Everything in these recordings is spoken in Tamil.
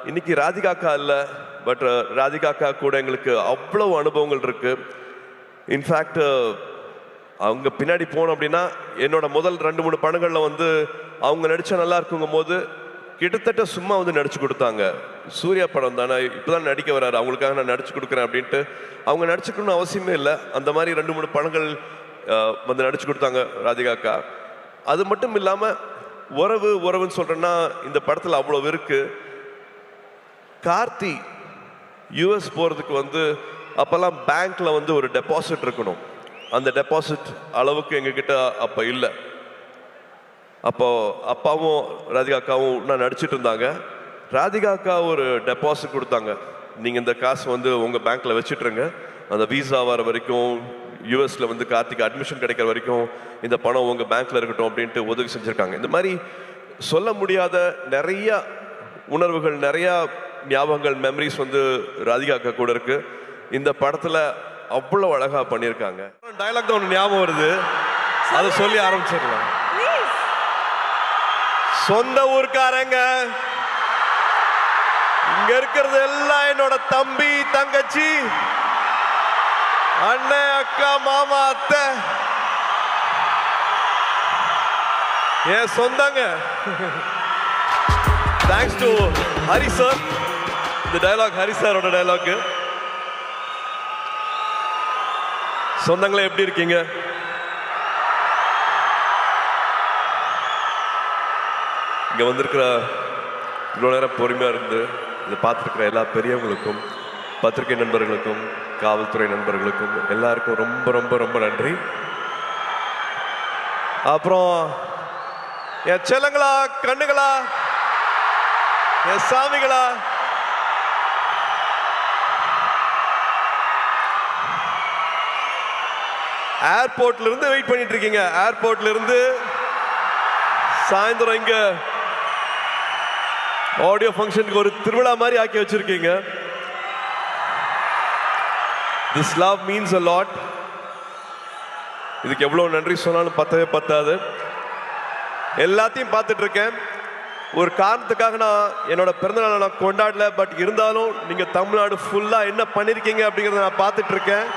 இன்னைக்கு ராதிகா அக்கா இல்லை, பட் ராதிகா அக்கா கூட எங்களுக்கு அவ்வளவு அனுபவங்கள் இருக்கு. இன்ஃபேக்ட் அவங்க பின்னாடி போனோம் அப்படின்னா என்னோட முதல் 2-3 படங்கள்ல வந்து அவங்க நடிச்சா நல்லா இருக்குங்கும் போது கிட்டத்தட்ட சும்மா வந்து நடிச்சு கொடுத்தாங்க. சூர்யா படம் தானே, இப்பதான் நடிக்க வர்றாரு, அவங்களுக்காக நான் நடிச்சு கொடுக்குறேன் அப்படின்ட்டு அவங்க நடிச்சுக்கணும்னு அவசியமே இல்லை. அந்த மாதிரி 2-3 படங்கள் வந்து நடிச்சு கொடுத்தாங்க ராதிகா அக்கா. அது மட்டும் இல்லாம உறவுன்னு சொல்றேன்னா இந்த படத்துல அவ்வளவு இருக்கு. கார்த்தி யூஎஸ் போறதுக்கு வந்து அப்பெல்லாம் பேங்க்ல வந்து ஒரு டெபாசிட் இருக்கணும். அந்த டெபாசிட் அளவுக்கு எங்ககிட்ட அப்ப இல்லை. அப்போ அப்பாவும் ராதிகா அக்காவும் நான் நடிச்சிட்டு இருந்தாங்க. ராதிகா அக்கா ஒரு டெபாசிட் கொடுத்தாங்க, நீங்க இந்த காசு வந்து உங்க பேங்க்ல வச்சுட்டுருங்க, அந்த விசா வர வரைக்கும் யூஎஸ்ல வந்து கார்த்திக் அட்மிஷன் கிடைக்கிற வரைக்கும் இந்த பணம் உங்க பேங்க்ல இருக்கட்டும் அப்படின்ட்டு உதவி செஞ்சிருக்காங்க. இந்த மாதிரி சொல்ல முடியாத நிறைய உணர்வுகள், நிறைய ஞாபகங்கள், மெமரிஸ் வந்து ராதிகா அக்கா கூட இருக்கு. இந்த படத்துல அவ்வளவு அழகா பண்ணியிருக்காங்க. டயலாக் தான் ஒன்று ஞாபகம் வருது, அதை சொல்லி ஆரம்பிச்சிடலாம். சொந்த ஊர்க்காரங்க, இங்க இருக்கிறது எல்லாம் என்னோட தம்பி தங்கச்சி அண்ணன் அக்கா மாமா அத்தை என் சொந்தங்க. Thanks to Hari sir. இந்த டயலாக் ஹரி சாரோட டயலாக். சொந்தங்களே எப்படி இருக்கீங்க? இங்க வந்திருக்கிற இவ்வளோ நேரம் பொறுமையா இருந்து இதை பார்த்துருக்கிற எல்லா பெரியவங்களுக்கும், பத்திரிகை நண்பர்களுக்கும், காவல்துறை நண்பர்களுக்கும் எல்லாருக்கும் ரொம்ப ரொம்ப ரொம்ப நன்றி. அப்புறம் என் செல்லங்களா, கண்ணுகளா, என் சாமிகளா, ஏர்போர்ட்ல இருந்து வெயிட் பண்ணிட்டு இருக்கீங்க. ஏர்போர்ட்ல இருந்து சாயந்தரம் இங்க ஆடியோ ஃபங்க்ஷனுக்கு ஒரு திருவிழா மாதிரி ஆக்கி வச்சிருக்கீங்க. This love means a lot. இதுக்கு எவ்வளவு நன்றி சொன்னாலும் பத்தவே பத்தாது. எல்லாத்தையும் பார்த்துட்டு இருக்கேன். ஒரு காரணத்துக்காக நான் என்னோட பிறந்தநாளை நான் கொண்டாடல, பட் இருந்தாலும் நீங்க தமிழ்நாடு ஃபுல்லா என்ன பண்ணிருக்கீங்க அப்படிங்கறத நான் பார்த்துட்டு இருக்கேன்.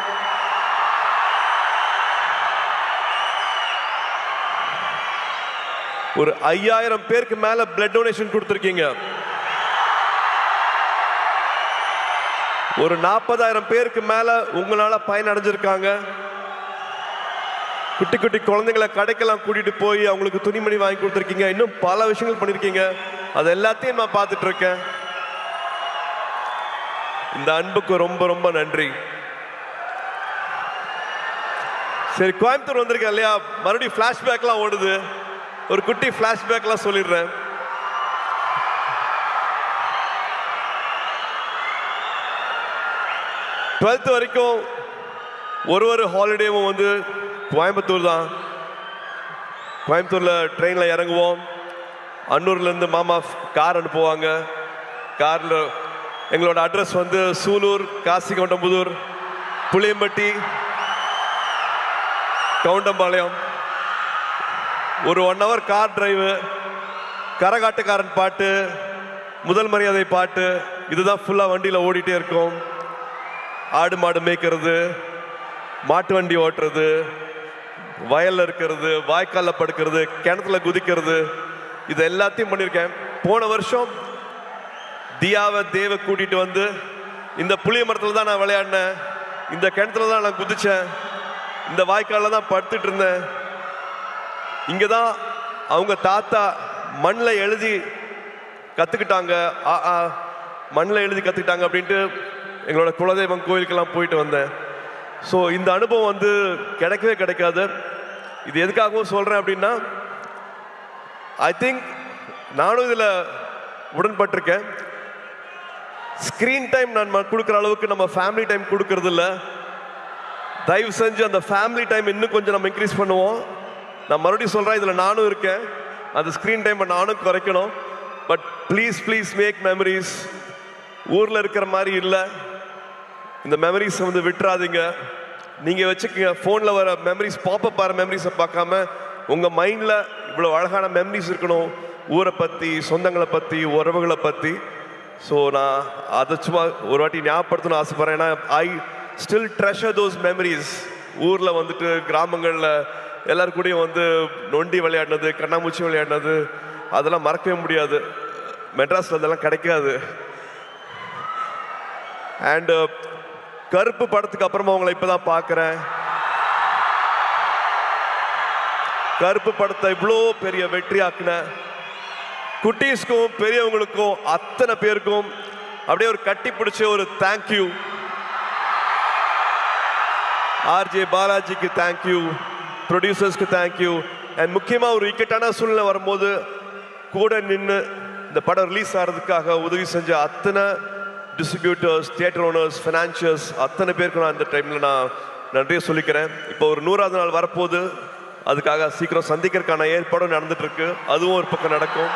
ஒரு 5000 பேருக்கு மேல பிளட் டொனேஷன் கொடுத்திருக்கீங்க. ஒரு 40,000 பேருக்கு மேல உங்களால பயனடைஞ்சிருக்காங்க. குட்டி குட்டி குழந்தைங்களை கடைக்கெல்லாம் கூட்டிட்டு போய் அவங்களுக்கு துணிமணி வாங்கி கொடுத்துருக்கீங்க. இன்னும் பல விஷயங்கள் பண்ணிருக்கீங்க. அது எல்லாத்தையும் நான் பார்த்துட்டு இருக்கேன். இந்த அன்புக்கு ரொம்ப ரொம்ப நன்றி. சரி, கோயம்புத்தூர் வந்திருக்கேன் இல்லையா, மறுபடியும் பிளாஷ்பேக்லாம் ஓடுது. ஒரு குட்டி பிளாஷ்பேக்லாம் சொல்லிடுறேன். டுவெல்த் வரைக்கும் ஒரு ஹாலிடேவும் வந்து கோயம்புத்தூர் தான். கோயம்புத்தூர்ல ட்ரெயின்ல இறங்குவோம். அன்னூர்ல இருந்து மாமா கார் அனுப்புவாங்க. கார்ல எங்களோட அட்ரஸ் வந்து சூலூர், காசிகவுண்டம்புதூர், புளியம்பட்டி, கவுண்டம்பாளையம். ஒரு 1 hour கார் டிரைவு, கரகாட்டுக்காரன் பாட்டு, முதல் மரியாதை பாட்டு, இதுதான் ஃபுல்லா வண்டியில ஓடிட்டே இருக்கும். ஆடு மாடு மேய்க்கிறது, மாட்டு வண்டி ஓட்டுறது, வயல்ல இருக்கிறது, வாய்க்கால்ல படுக்கிறது, கிணத்துல குதிக்கிறது, இது எல்லாத்தையும் பண்ணியிருக்கேன். போன வருஷம் தியாவை தேவை கூட்டிட்டு வந்து இந்த புளிய மரத்துல தான் நான் விளையாடினேன், இந்த கிணத்துல தான் நான் குதிச்சேன், இந்த வாய்க்கால்ல தான் படுத்துட்டு இருந்தேன். இங்கதான் அவங்க தாத்தா மண்ணில் எழுதி கத்துக்கிட்டாங்க, மண்ணில் எழுதி கத்துக்கிட்டாங்க அப்படின்ட்டு எங்களோட குலதெய்வம் கோயிலுக்கெல்லாம் போயிட்டு வந்தேன். ஸோ இந்த அனுபவம் வந்து கிடைக்கவே கிடைக்காது. இது எதுக்காகவும் சொல்றேன் அப்படின்னா, ஐ திங்க் நானும் இதில் உடன்பட்டிருக்கேன். ஸ்க்ரீன் டைம் நான் கொடுக்குற அளவுக்கு நம்ம ஃபேமிலி டைம் கொடுக்கறது இல்லை. தயவு செஞ்சு அந்த ஃபேமிலி டைம் இன்னும் கொஞ்சம் நம்ம இன்க்ரீஸ் பண்ணுவோம். நான் மறுபடியும் சொல்றேன், இதில் நானும் இருக்கேன். அந்த ஸ்க்ரீன் டைம் நானும் குறைக்கணும். But please make memories. ஊரில் இருக்கிற மாதிரி இல்லை, இந்த மெமரிஸ் வந்து விட்டுறாதீங்க. நீங்கள் வச்சுக்கோங்க. ஃபோனில் வர மெமரிஸ், பாப்பப் வர மெமரிஸை பார்க்காம உங்கள் மைண்டில் இவ்வளோ அழகான மெமரிஸ் இருக்கணும், ஊரை பற்றி, சொந்தங்களை பற்றி, உறவுகளை பற்றி. ஸோ நான் அதை சும்மா ஒரு வாட்டி ஞாபகப்படுத்தணும்னு ஆசைப்படுறேன். ஏன்னா I still treasure those memories. ஊரில் வந்துட்டு கிராமங்களில் எல்லாரு கூடயும் வந்து நொண்டி விளையாடினது, கண்ணாமூச்சி விளையாடினது, அதெல்லாம் மறக்கவே முடியாது. மெட்ராஸில் அதெல்லாம் கிடைக்காது. அண்டு கருப்பு படத்துக்கு அப்புறமா உங்களை இப்போ தான் பார்க்குறேன். கருப்பு படத்தை இவ்வளோ பெரிய வெற்றி ஆக்குன குட்டீஸ்க்கும் பெரியவங்களுக்கும் அத்தனை பேருக்கும் அப்படியே ஒரு கட்டி பிடிச்ச ஒரு தேங்க்யூ. ஆர்ஜே பாலாஜிக்கு தேங்க்யூ, ப்ரொடியூசர்ஸ்க்கு தேங்க்யூ. அண்ட் முக்கியமாக ஒரு இக்கட்டான சூழ்நிலை வரும்போது கூட நின்று இந்த படம் ரிலீஸ் ஆகிறதுக்காக உதவி செஞ்ச அத்தனை டிஸ்ட்ரிபியூட்டர்ஸ், தியேட்டர் ஓனர்ஸ், ஃபினான்ஷியர்ஸ், அத்தனை பேருக்கு நான் இந்த டைமில் நான் நன்றியை சொல்லிக்கிறேன். இப்போ ஒரு 100வது நாள் வரப்போகுது. அதுக்காக சீக்கிரம் சந்திக்கிறதுக்கான ஏற்பாடும் நடந்துட்டு இருக்கு. அதுவும் ஒரு பக்கம் நடக்கும்.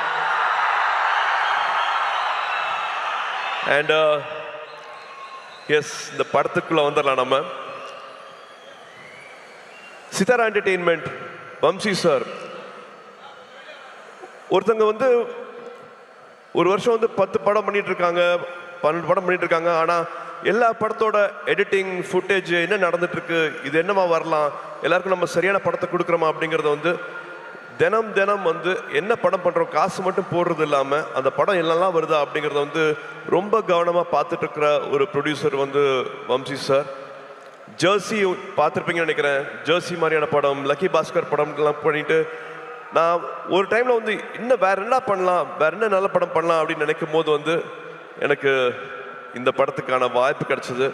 அண்ட் எஸ், இந்த படத்துக்குள்ள வந்துடலாம். நம்ம சிதாரா என்டர்டெயின்மெண்ட், வம்சி சார், ஒருத்தங்க வந்து ஒரு வருஷம் வந்து 10 படம் பண்ணிட்டு இருக்காங்க, 12 படம் பண்ணிட்டு இருக்காங்க. ஆனால் எல்லா படத்தோட எடிட்டிங், ஃபுட்டேஜ் என்ன நடந்துட்டு இருக்கு, இது என்னமா வரலாம், எல்லாருக்கும் நம்ம சரியான படத்தை கொடுக்குறோமா அப்படிங்கிறத வந்து தினம் தினம் வந்து என்ன படம் பண்ணுறோம், காசு மட்டும் போடுறது இல்லாமல் அந்த படம் என்னெல்லாம் வருதா அப்படிங்கிறத வந்து ரொம்ப கவனமாக பார்த்துட்டு இருக்கிற ஒரு ப்ரொடியூசர் வந்து வம்சி சார். ஜெர்சி பார்த்துருப்பீங்கன்னு நினைக்கிறேன். ஜெர்சி மாதிரியான படம், லக்கி பாஸ்கர் படம்லாம் பண்ணிட்டு நான் ஒரு டைமில் வந்து இன்னும் வேற என்ன பண்ணலாம், வேற என்ன நல்ல படம் பண்ணலாம் அப்படின்னு நினைக்கும் போது வந்து எனக்கு இந்த படத்துக்கான வாய்ப்பு கிடைச்சது.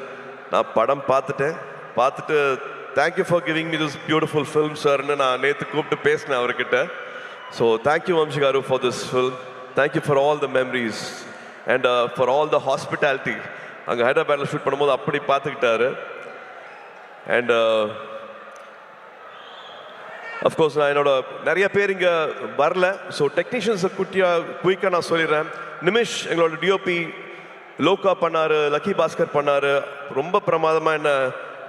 நான் படம் பார்த்துட்டு thank you for giving me this beautiful film சார்னு நான் நேற்று கூப்பிட்டு பேசினேன் அவர்கிட்ட. So thank you Vamsi garu for this film. Thank you for all the memories and for all the hospitality. அங்கே ஹைதராபாத்தில் ஷூட் பண்ணும்போது அப்படி பார்த்துக்கிட்டாரு. அண்ட் அஃப்கோர்ஸ் நான் என்னோட நிறைய பேர் இங்கே வரல. ஸோ டெக்னீஷியன்ஸை குயிக்காக நான் சொல்லிடுறேன். நிமிஷ் எங்களோட டிஓபி, லோகா பண்ணார், லக்கி பாஸ்கர் பண்ணார். ரொம்ப பிரமாதமாக என்ன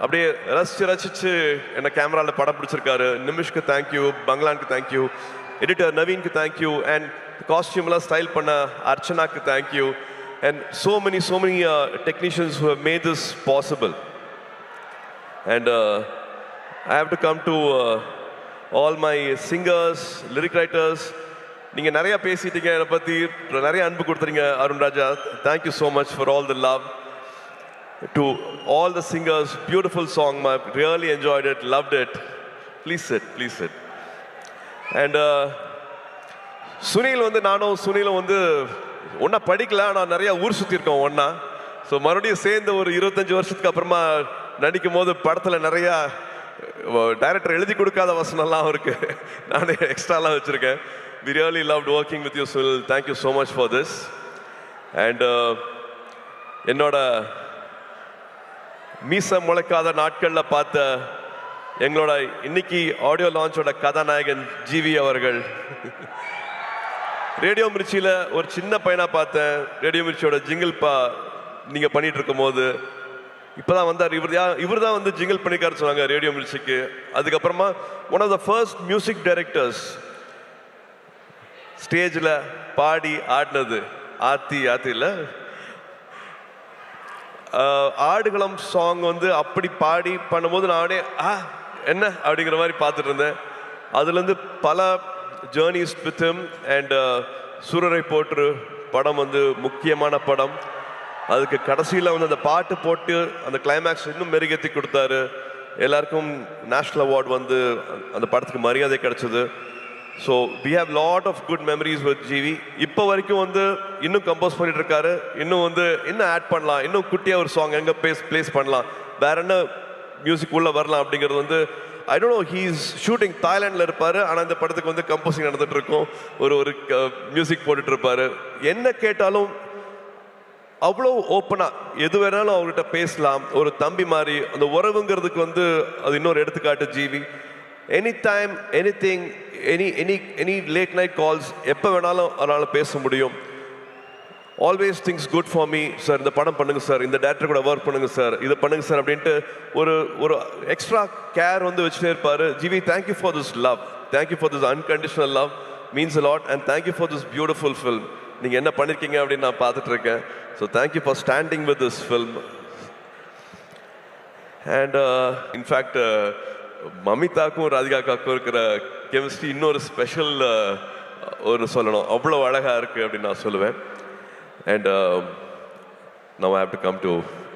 அப்படியே ரசிச்சு என்னை கேமராவில் படம் பிடிச்சிருக்காரு. நிமிஷ்க்கு தேங்க்யூ, பங்களானுக்கு தேங்க்யூ, எடிட்டர் நவீனுக்கு தேங்க்யூ, அண்ட் காஸ்டியூம்லாம் ஸ்டைல் பண்ண அர்ச்சனாக்கு thank you, and so many technicians who have made this possible. And I have to come to all my singers, lyric writers. நீங்கள் நிறையா பேசிட்டீங்க, என்னை பற்றி நிறைய அன்பு கொடுத்துறீங்க. Arun Raja, thank you so much for all the love. To all the singers, beautiful song, I really enjoyed it, loved it. Please sit. And Sunil வந்து நானும் சுனிலும் வந்து ஒன்றா படிக்கல, ஆனால் நிறையா ஊர் சுற்றிருக்கோம் ஒன்றா. ஸோ மறுபடியும் சேர்ந்து ஒரு 25 வருஷத்துக்கு அப்புறமா நடிக்கும் போது படத்தில் நிறையா டைரக்டர் எழுதி கொடுக்காத வசனம்லாம் இருக்கு, நானே எக்ஸ்ட்ராலாம் வச்சுருக்கேன். We really loved working with you, Sunil. Thank you so much for this. And என்னோட மீச முளைக்காத நாட்களில் பார்த்த எங்களோட இன்னைக்கு ஆடியோ லான்ச்சோட கதாநாயகன் ஜிவி அவர்கள். ரேடியோ மிர்ச்சியில் ஒரு சின்ன பையனாக பார்த்தேன். ரேடியோ மிர்ச்சியோட ஜிங்கிள் நீங்கள் பண்ணிட்டு இருக்கும் போது இப்போதான் வந்தார். இவர் தான் வந்து ஜிங்கிள் பண்ணிக்காரு சொன்னாங்க ரேடியோ மிர்ச்சிக்கு. அதுக்கப்புறமா one of the first music directors ஸ்டேஜில் பாடி ஆடினது ஆத்தியில் ஆடுகளம் சாங் வந்து அப்படி பாடி பண்ணும்போது நானே என்ன அப்படிங்கிற மாதிரி பார்த்துட்டு இருந்தேன். அதுலேருந்து பல ஜேர்னிஸ் வித் ஹிம். அண்ட் சூரரை போற்று படம் வந்து முக்கியமான படம். அதுக்கு கடைசியில் வந்து அந்த பாட்டு போட்டு அந்த கிளைமேக்ஸ் இன்னும் மெருகேற்றி கொடுத்தாரு. எல்லாருக்கும் நேஷ்னல் அவார்டு வந்து அந்த படத்துக்கு மரியாதை கிடைச்சது. So we have lot of good memories with GV. இப்போ வரைக்கும் வந்து இன்னும் கம்போஸ் பண்ணிட்டு இருக்காரு. இன்னும் ஆட் பண்ணலாம், இன்னும் குட்டியாக ஒரு சாங் எங்கே பிளேஸ் பண்ணலாம், வேற என்ன மியூசிக் உள்ள வரலாம் அப்படிங்கிறது வந்து I don't know. He is shooting தாய்லாண்டில் இருப்பார், ஆனால் இந்த படத்துக்கு வந்து கம்போசிங் நடந்துட்டு இருக்கும். ஒரு மியூசிக் போட்டுட்டு இருப்பாரு. என்ன கேட்டாலும் அவ்வளோ ஓப்பனாக எது வேணாலும் அவர்கிட்ட பேசலாம். ஒரு தம்பி மாதிரி அந்த உறவுங்கிறதுக்கு வந்து அது இன்னொரு எடுத்துக்காட்டு GV. Any time, anything, any late night calls எப்போ வேணாலும் அதனால் பேச முடியும். Always things good for me sir, இந்த படம் பண்ணுங்க சார், இந்த டேரக்டர் கூட ஒர்க் பண்ணுங்க சார், இதை பண்ணுங்க சார் அப்படின்ட்டு ஒரு எக்ஸ்ட்ரா கேர் வந்து வச்சுட்டே இருப்பார். GV, thank you for this love, thank you for this unconditional love, means a lot. And thank you for this beautiful film. நீங்கள் என்ன பண்ணியிருக்கீங்க அப்படின்னு நான் பார்த்துட்டு இருக்கேன். So thank you for standing with this film. And in fact மமிதாக்கும் ராதிகாக்காக்கும் இருக்கிற கெமிஸ்ட்ரி இன்னொரு ஸ்பெஷல் ஒரு சொல்லணும், அவ்வளோ அழகாக இருக்குது அப்படின்னு நான் சொல்லுவேன். And now I have to come to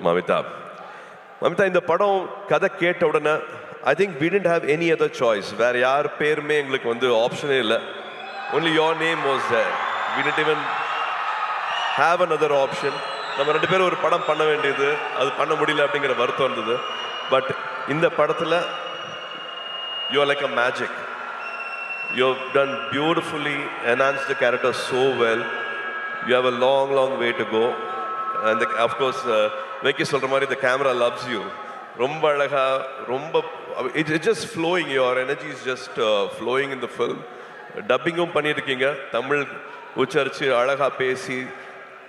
Mamitha. Mamitha, இந்த படம் கதை கேட்ட உடனே I think we didn't have any other choice. வேறு யார் பேருமே எங்களுக்கு வந்து ஆப்ஷனே இல்லை. only your name was there. we didn't even have another option. நம்ம 2 பேரும் ஒரு படம் பண்ண வேண்டியது, அது பண்ண முடியல அப்படிங்கிற வருத்தம் இருந்தது. பட் இந்த படத்தில் you are like a magic. You have done beautifully, enhanced the character so well. You have a long way to go. And of course Venky சொல்கிற மாதிரி the camera loves you. ரொம்ப அழகா, ரொம்ப it's just flowing. Your energy is just flowing in the film. டப்பிங்கும் பண்ணியிருக்கீங்க, தமிழ் உச்சரித்து அழகாக பேசி.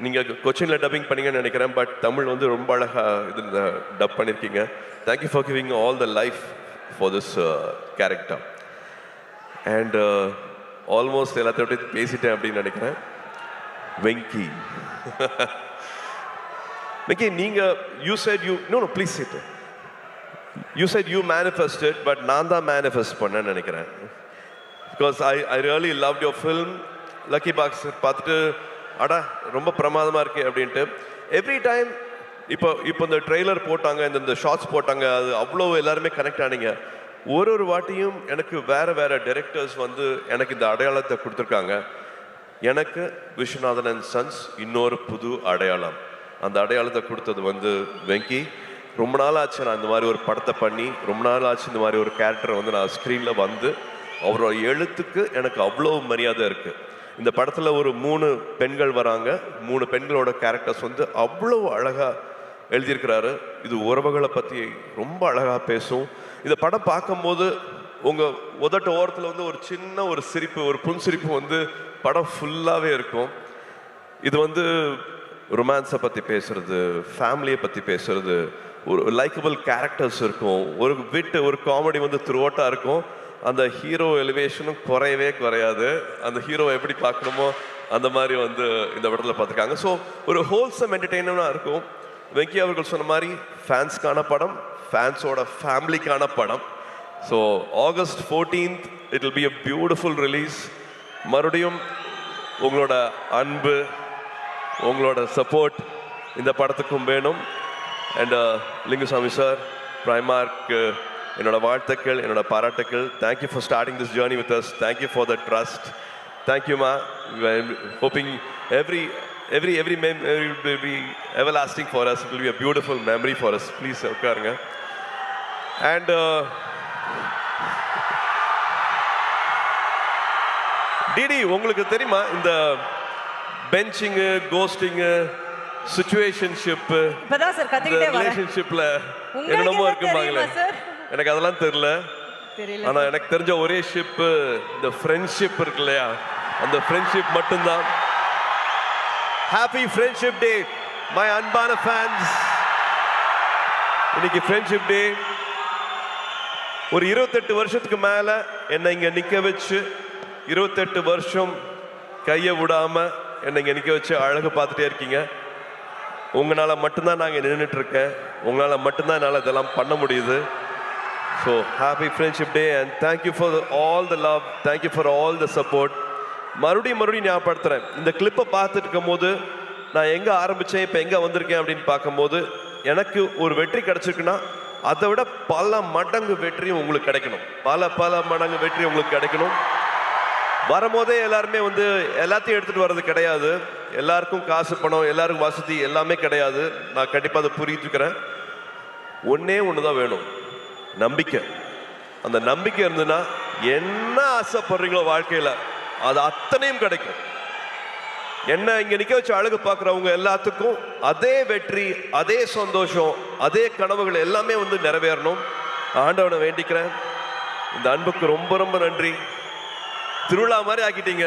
நீங்கள் கொச்சினில் டப்பிங் பண்ணீங்கன்னு நினைக்கிறேன், பட் தமிழ் வந்து ரொம்ப அழகாக இதில் டப் பண்ணியிருக்கீங்க. Thank you for giving all the life for this character. And almost எல்லாத்தையும் பற்றி பேசிட்டேன் அப்படின்னு நினைக்கிறேன். வெங்கி, வெங்கி, நீங்கள் you said you know please sit. You said you manifested, but நான் தான் மேனிஃபெஸ்ட் பண்ணேன்னு நினைக்கிறேன். Because I really loved your film. Lucky box பார்த்துட்டு அடா ரொம்ப பிரமாதமாக இருக்கு அப்படின்ட்டு எவ்ரி டைம் இப்போ இந்த ட்ரெய்லர் போட்டாங்க, இந்த ஷார்ட்ஸ் போட்டாங்க, அது அவ்வளோ எல்லாருமே கனெக்ட் ஆனீங்க. ஒரு வாட்டியும் எனக்கு வேறு டைரக்டர்ஸ் வந்து எனக்கு இந்த அடையாளத்தை கொடுத்துருக்காங்க. எனக்கு விஸ்வநாதன் அண்ட் சன்ஸ் இன்னொரு புது அடையாளம். அந்த அடையாளத்தை கொடுத்தது வந்து வெங்கி. ரொம்ப நாள் ஆச்சு நான் இந்த மாதிரி ஒரு படத்தை பண்ணி, ரொம்ப நாள் ஆச்சு இந்த மாதிரி ஒரு கேரக்டரை வந்து நான் ஸ்க்ரீனில் வந்து. அவரோட எழுத்துக்கு எனக்கு அவ்வளோ மரியாதை இருக்குது. இந்த படத்தில் ஒரு 3 பெண்கள் வராங்க. 3 பெண்களோட கேரக்டர்ஸ் வந்து அவ்வளோ அழகாக எழுதியிருக்கிறாரு. இது உறவுகளை பற்றி ரொம்ப அழகாக பேசும். இந்த படம் பார்க்கும்போது உங்கள் உதட்ட ஓரத்தில் வந்து ஒரு சின்ன ஒரு சிரிப்பு, ஒரு புன்சிரிப்பு வந்து படம் ஃபுல்லாகவே இருக்கும். இது வந்து ரொமான்ஸை பற்றி பேசுறது, ஃபேமிலியை பற்றி பேசுறது, ஒரு லைக்கபிள் கேரக்டர்ஸ் இருக்கும், ஒரு விட்டு ஒரு காமெடி வந்து த்ரூஅவுட்டாக இருக்கும். அந்த ஹீரோ எலிவேஷனும் குறையாது. அந்த ஹீரோவை எப்படி பார்க்கணுமோ அந்த மாதிரி வந்து இந்த படத்தில் பார்த்துருக்காங்க. ஸோ ஒரு ஹோல்சம் என்டர்டெயினாக இருக்கும். வெங்கி அவர்கள் சொன்ன மாதிரி ஃபேன்ஸ்க்கான படம், ஃபேன்ஸோட ஃபேமிலிக்கான படம். So August 14th it will be a beautiful release. மறுபடியும் உங்களோட அன்பு, உங்களோட சப்போர்ட் இந்த படத்துக்கும் வேணும். அண்ட் லிங்குசாமி சார், பிரைமார்க் என்னோட வாழ்த்துக்கள், என்னோட பாராட்டுக்கள். Thank you for starting this journey with us. Thank you for the trust. தேங்க்யூமா. Hoping every memory will be everlasting for us. It will be a beautiful memory for us. Please உட்காருங்க. அண்ட் டிடி, உங்களுக்கு தெரியுமா இந்த பெஞ்சிங்கு, கோஸ்டிங்கு, சிச்சுவேஷன்ஷிப், இப்பதான் சார் கத்திக்கிட்டே வரேன். ரிலேஷன்ஷிப்ல என்னமோ இருக்குமாங்களே, எனக்கு அதெல்லாம் தெரியல. ஆனா எனக்கு தெரிஞ்ச ஒரே ஷிப் இந்த ஃப்ரெண்ட்ஷிப் இருக்கு இல்லையா, அந்த ஃப்ரெண்ட்ஷிப் மட்டும்தான். ஹாப்பி ஃப்ரெண்ட்ஷிப் டே மை அன்பான ஃபேன்ஸ். இன்னைக்கு ஃப்ரெண்ட்ஷிப் டே. ஒரு 28 வருஷத்துக்கு மேல என்னை இங்க நிக்க வச்சு, 28 வருஷம் கையை விடாம என்னை இங்க நிக்க வச்சு அழகு பார்த்துட்டே இருக்கீங்க. உங்களால மட்டும்தான் நாங்கள் நின்றுட்டு இருக்கேன். உங்களால மட்டும்தான் என்னால் இதெல்லாம் பண்ண முடியுது. So happy friendship day and thank you for all the love, thank you for all the support. மறுபடியும் ஞாபகப்படுத்துகிறேன், இந்த கிளிப்பை பார்த்துட்டு இருக்கும் போது நான் எங்கே ஆரம்பித்தேன், இப்போ எங்கே வந்திருக்கேன் அப்படின்னு பார்க்கும்போது எனக்கு ஒரு வெற்றி கிடச்சிருக்குன்னா அதை விட பல மடங்கு வெற்றியும் உங்களுக்கு கிடைக்கணும். பல மடங்கு வெற்றி உங்களுக்கு கிடைக்கணும். வரும்போதே எல்லாருமே வந்து எல்லாத்தையும் எடுத்துகிட்டு வர்றது கிடையாது. எல்லாருக்கும் காசு, பணம், எல்லாருக்கும் வசதி எல்லாமே கிடையாது. நான் கண்டிப்பாக அதை புரிஞ்சுக்கிறேன். ஒன்றே ஒன்று தான் வேணும், நம்பிக்கை. அந்த நம்பிக்கை இருந்ததுன்னா என்ன ஆசைப்படுறீங்களோ வாழ்க்கையில் அது அத்தனையும் கிடைக்கும். என்ன இங்கே நிற்க வச்சு அழகு பார்க்குறவங்க எல்லாத்துக்கும் அதே வெற்றி, அதே சந்தோஷம், அதே கனவுகள் எல்லாமே வந்து நிறைவேறணும். ஆண்டவனை வேண்டிக்கிறேன். இந்த அன்புக்கு ரொம்ப நன்றி. திருவிழா மாதிரி ஆக்கிட்டீங்க.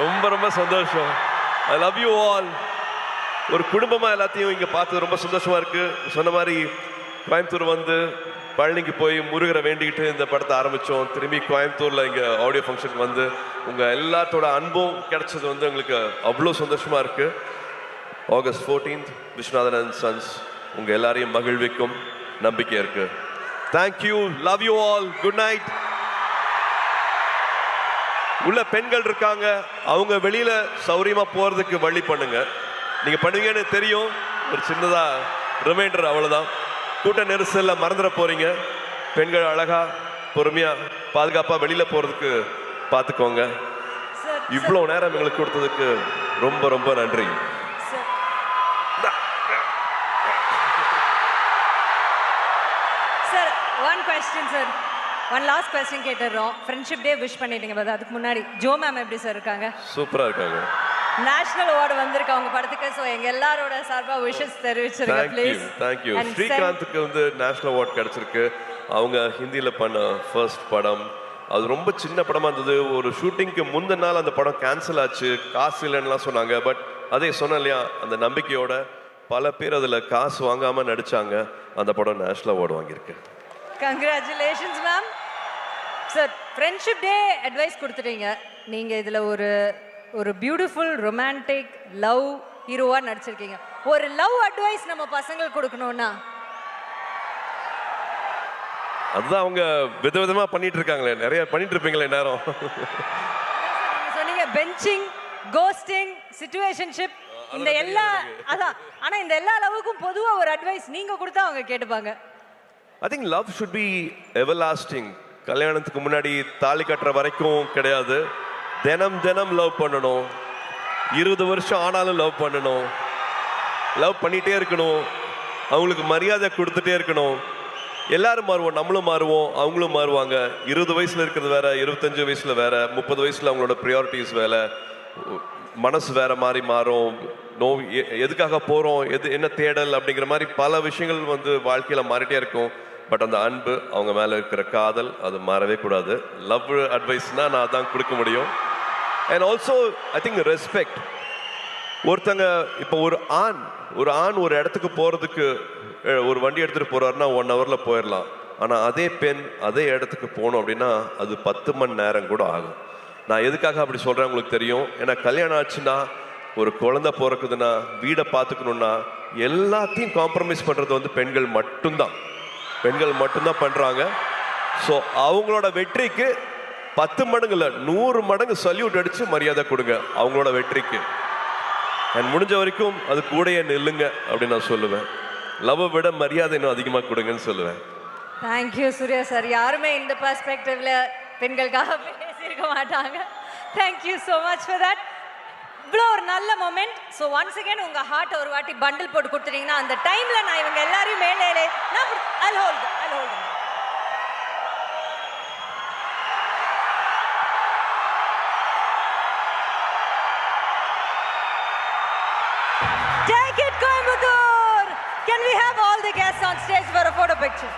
ரொம்ப சந்தோஷம். I love you all. ஒரு குடும்பமாக எல்லாத்தையும் இங்கே பார்த்து ரொம்ப சந்தோஷமாக இருக்குது. சொன்ன மாதிரி கோயம்புத்தூர் வந்து பழனிக்கு போய் முருகரை வேண்டிக்கிட்டு இந்த படத்தை ஆரம்பித்தோம். திரும்பி கோயம்புத்தூரில் இங்கே ஆடியோ ஃபங்க்ஷனுக்கு வந்து உங்கள் எல்லாத்தோட அன்பும் கிடைச்சது வந்து எங்களுக்கு அவ்வளோ சந்தோஷமாக இருக்குது. August 14th Viswanathan and sons உங்கள் எல்லாரையும் மகிழ்விக்கும் நம்பிக்கை இருக்குது. Thank you, love you all, good night. உள்ள பெண்கள் இருக்காங்க, அவங்க வெளியில சௌரியமா போறதுக்கு வழி பண்ணுங்க. நீங்க பண்ணுவீங்கன்னு தெரியும். ஒரு சின்னதா ரிமைண்டர், அவ்வளவுதான். கூட்ட நெரிசல்ல மறந்துட போறீங்க. பெண்கள் அழகா பொறுமையா பாதுகாப்பா வெளியில போறதுக்கு பார்த்துக்கோங்க. இவ்வளவு நேரம் எங்களுக்கு கொடுத்ததுக்கு ரொம்ப ரொம்ப நன்றி. Sir, one question sir. One last question கேட்டுறோம். ஃப்ரெண்ட்ஷிப் டே விஷ் பண்ணிட்டீங்க, பட் அதுக்கு முன்னாடி ஜோ மேம் எப்படி சார் இருக்காங்க? சூப்பரா இருக்காங்க. நேஷனல் அவார்டு வந்திருக்கு அவங்க படத்துக்கு. ஸோ எங்க எல்லாரோட சார்பா விஷஸ் தெரிவிச்சிருங்க ப்ளீஸ். தேங்க்யூ. ஸ்ரீகாந்துக்கு வந்து நேஷனல் அவார்டு கிடைச்சிருக்கு. அவங்க ஹிந்தியில பண்ண ஃபர்ஸ்ட் படம். அது ரொம்ப சின்ன படமா இருந்தது. ஒரு ஷூட்டிங்க்கு முந்தின நாள் அந்த படம் கேன்சல் ஆச்சு, காசு இல்லைன்னுலாம் சொன்னாங்க. பட் அதே சொன்னேன் இல்லையா, அந்த நம்பிக்கையோட பல பேர் அதில் காசு வாங்காம நடிச்சாங்க. அந்த படம் நேஷனல் அவார்டு வாங்கியிருக்கு. Congratulations ma'am. Sir, friendship day advice கொடுத்துட்டீங்க. நீங்கள் இதில் ஒரு பியூட்டிஃபுல் ரொமான்டிக் லவ் ஹீரோவாக நடிச்சிருக்கீங்க. ஒரு லவ் அட்வைஸ் நம்ம பசங்களுக்கு கொடுக்கணும்னா? அதுதான் அவங்க விதவிதமாக பண்ணிட்டு இருக்காங்களே, நிறைய பண்ணிட்டு இருப்பீங்களே நேரம். சொன்னீங்க பெஞ்சிங், கோஸ்டிங், சிச்சுவேஷன்ஷிப், இந்த எல்லா அதான். ஆனால் இந்த எல்லா லவ்வுக்கும் பொதுவாக ஒரு அட்வைஸ் நீங்கள் கொடுத்தா அவங்க கேட்டுப்பாங்க. I think love should be everlasting. கல்யாணத்துக்கு முன்னாடி தாலி கட்டுற வரைக்கும் கிடையாது. தினம் தினம் லவ் பண்ணணும். 20 வருஷம் ஆனாலும் லவ் பண்ணணும். லவ் பண்ணிகிட்டே இருக்கணும். அவங்களுக்கு மரியாதை கொடுத்துட்டே இருக்கணும். எல்லாரும் மாறுவோம், நம்மளும் மாறுவோம், அவங்களும் மாறுவாங்க. 20 வயசில் இருக்கிறது வேற, 25 வயசில் வேற, 30 வயசில் அவங்களோட ப்ரியாரிட்டிஸ் வேற, மனசு வேற மாதிரி மாறும். எதுக்காக போகிறோம், என்ன தேடல் அப்படிங்கிற மாதிரி பல விஷயங்கள் வந்து வாழ்க்கையில் மாறிட்டே இருக்கும். பட் அந்த அன்பு, அவங்க மேலே இருக்கிற காதல், அது மாறவே கூடாது. லவ் அட்வைஸ்னால் நான் அதான் கொடுக்க முடியும். And also I think respect. ஒருத்தங்க இப்போ ஒரு ஆண் ஒரு இடத்துக்கு போகிறதுக்கு ஒரு வண்டி எடுத்துகிட்டு போகிறாருன்னா 1 ஹவரில் போயிடலாம். ஆனால் அதே பெண் அதே இடத்துக்கு போகணும் அப்படின்னா அது 10 மணி நேரம் கூட ஆகும். நான் எதுக்காக அப்படி சொல்கிறேன் உங்களுக்கு தெரியும். ஏன்னா கல்யாணம் ஆச்சுன்னா, ஒரு குழந்தை பிறக்குதுன்னா, வீடை பார்த்துக்கணுன்னா எல்லாத்தையும் காம்ப்ரமைஸ் பண்ணுறது வந்து பெண்கள் மட்டும்தான் பண்ணுறாங்க. ஸோ அவங்களோட வெற்றிக்கு 10 மடங்கு இல்லை, 100 மடங்கு சல்யூட் அடித்து மரியாதை கொடுங்க அவங்களோட வெற்றிக்கு. அண்ட் முடிஞ்ச வரைக்கும் அது கூடயே நில்லுங்க அப்படின்னு நான் சொல்லுவேன். லவ்வை விட மரியாதை இன்னும் அதிகமாக கொடுங்கன்னு சொல்லுவேன். Thank you Suriya sir. யாருமே இந்த பெர்ஸ்பெக்டிவ்ல பெண்களுக்காக பேசியிருக்க மாட்டாங்க. Thank you so much for that. இவ்வளோ ஒரு நல்ல மொமெண்ட். ஸோ ஒன்ஸ் அகேன் உங்கள் ஹார்ட்டை ஒரு வாட்டி பண்டில் போட்டு கொடுத்துட்டீங்கன்னா அந்த டைமில் நான் இவங்க எல்லாரையும் மேலே நான் I'll hold them. Take it, Coimbatore! Can we have all the guests on stage for a photo picture?